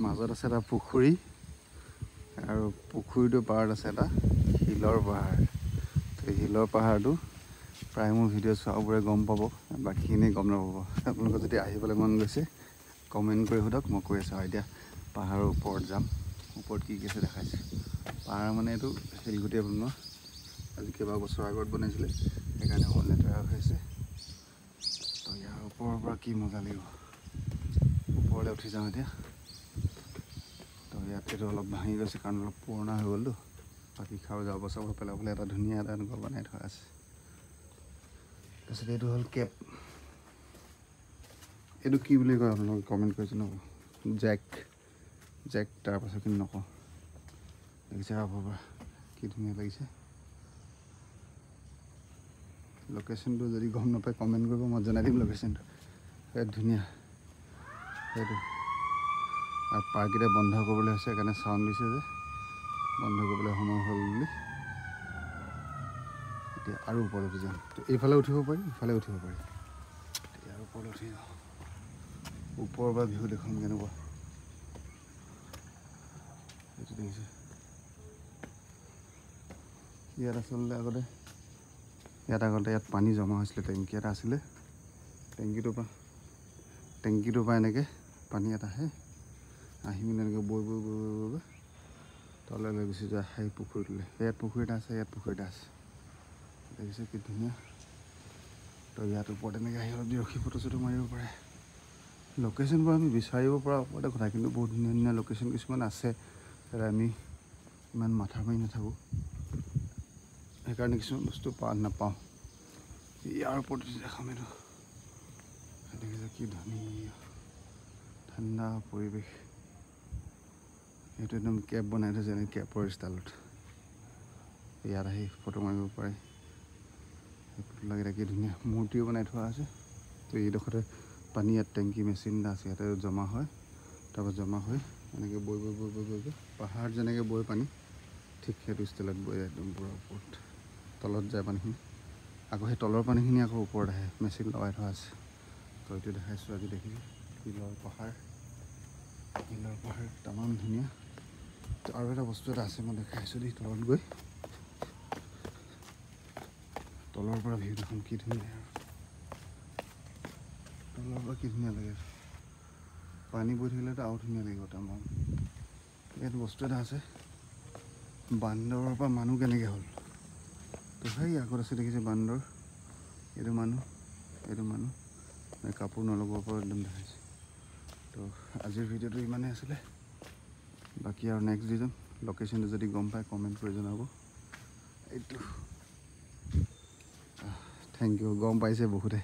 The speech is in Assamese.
মাজত আছে এটা পুখুৰী আৰু পুখুৰীটোৰ পাৰত আছে এটা শিলৰ পাহাৰ। তো শিলৰ পাহাৰটো প্ৰায় মোৰ ভিডিঅ' চোৱাবোৰে গম পাব, বাকীখিনি গম নাপাব। আপোনালোকে যদি আহিবলৈ মন গৈছে কমেণ্ট কৰি সোধক, মই কৈ আছোঁ। এতিয়া পাহাৰৰ ওপৰত যাম। ওপৰত কি কি আছে দেখাইছোঁ। পাহাৰ মানে এইটো শিলগুটিয়ে বনোৱা, আজি কেইবাবছৰ আগত বনাইছিলে, সেইকাৰণে অকণ লেতেৰা হৈছে। তো ইয়াৰ ওপৰৰ পৰা কি মজা লাগিব। ওপৰলৈ উঠি যাওঁ এতিয়া। তো ইয়াতেতো অলপ ভাঙি গৈছে কাৰণ অলপ পুৰণা হৈ গ'লতো। বাকী খাওঁ জাবৰ চাবৰ পেলাবলৈ এটা ধুনীয়া এটা এনেকুৱা বনাই থোৱা আছে। তাৰপিছত এইটো হ'ল কেপ। এইটো কি বুলি কয় আপোনালোকে কমেণ্ট কৰি জনাব। জেক তাৰপাছত কিন্তু নকওঁ। লাগিছে আগৰ পৰা কি ধুনীয়া লাগিছে। লোকেশ্যনটো যদি গম নাপায় কমেণ্ট কৰিব, মই জনাই দিম লোকেশ্যনটো। সেইটো ধুনীয়া সেইটো। আৰু পাৰ্ককেইটা বন্ধ কৰিবলৈ হৈছে, সেইকাৰণে চাউণ্ড দিছে যে বন্ধ কৰিবলৈ সময় হ'ল বুলি। এতিয়া আৰু ওপৰত উঠি যাম। তো এইফালে উঠিব পাৰি, ইফালে উঠিব পাৰি। ইয়াৰ ওপৰত উঠি যাওঁ। ওপৰৰ পৰা ভিউ দেখোন কেনেকুৱা। এইটো দেখিছে। ইয়াত আচলতে ইয়াত পানী জমা হৈছিলে, টেংকি এটা আছিলে। টেংকিটোৰ পৰা এনেকৈ পানী এটা আহে, আহি মানে এনেকৈ বৈ তললৈ গুচি যায় সেই পুখুৰীটোলৈ। ইয়াত পুখুৰী এটা আছে, ইয়াত পুখুৰী এটা আছে। দেখিছে কি ধুনীয়া। তো ইয়াত ওপৰত এনেকৈ আহি অলপ ৰখি ফটো চটো মাৰিব পাৰে। লোকেশ্যনবোৰ আমি বিচাৰিব পৰা ওপৰতে কথা, কিন্তু বহুত ধুনীয়া ধুনীয়া লোকেশ্যন কিছুমান আছে, তাত আমি ইমান মাথা মাৰি নাথাকোঁ। সেইকাৰণে কিছুমান বস্তু নাপাওঁ। ইয়াৰ ওপৰত দেখাম এইটো। দেখিছে কি ধুনীয়া ঠাণ্ডা পৰিৱেশ। এইটো একদম কেব বনাই থৈছে, এনে কেবৰ ষ্টাইলত। ইয়াত আহি ফটো মাৰিব পাৰে। ফটো লাগে কি ধুনীয়া মূৰ্তিও বনাই থোৱা আছে। তো এইডোখৰতে পানী, ইয়াত টেংকি মেচিন এটা আছে, ইয়াতে জমা হয়। তাৰপৰা জমা হৈ এনেকৈ বৈ পাহাৰত যেনেকৈ বৈ পানী, ঠিক সেইটো ষ্টাইলত বৈ একদম পূৰা ওপৰত তলত যায় পানীখিনি। আকৌ সেই তলৰ পানীখিনি আকৌ ওপৰত আহে, মেচিন লগাই থোৱা আছে। তো এইটো দেখাইছোঁ আজি। দেখিছোঁ শিলৰ পাহাৰ তামাম ধুনীয়া। তো আৰু এটা বস্তু এটা আছে, মই দেখাইছোঁ দেই। তলত গৈ তলৰ পৰা ভিউ দেখোন কি ধুনীয়া। তলৰ পৰা কি ধুনীয়া লাগে। পানী বৈ থাকিলেতো আৰু ধুনীয়া লাগিব তামাম। ইয়াত বস্তু এটা আছে, বান্দৰৰ পৰা মানুহ কেনেকৈ হ'ল। তো সেই আগত আছে দেখিছে বান্দৰ। এইটো মানুহ কাপোৰ নলগোৱাৰ পৰা একদম দেখাইছে। তো আজিৰ ভিডিঅ'টো ইমানেই আছিলে। বাকী আৰু নেক্সট দি যাম। লোকেশ্যনটো যদি গম পায় কমেণ্ট কৰি জনাব। এইটো থেংক ইউ। গম পাইছে বহুতে।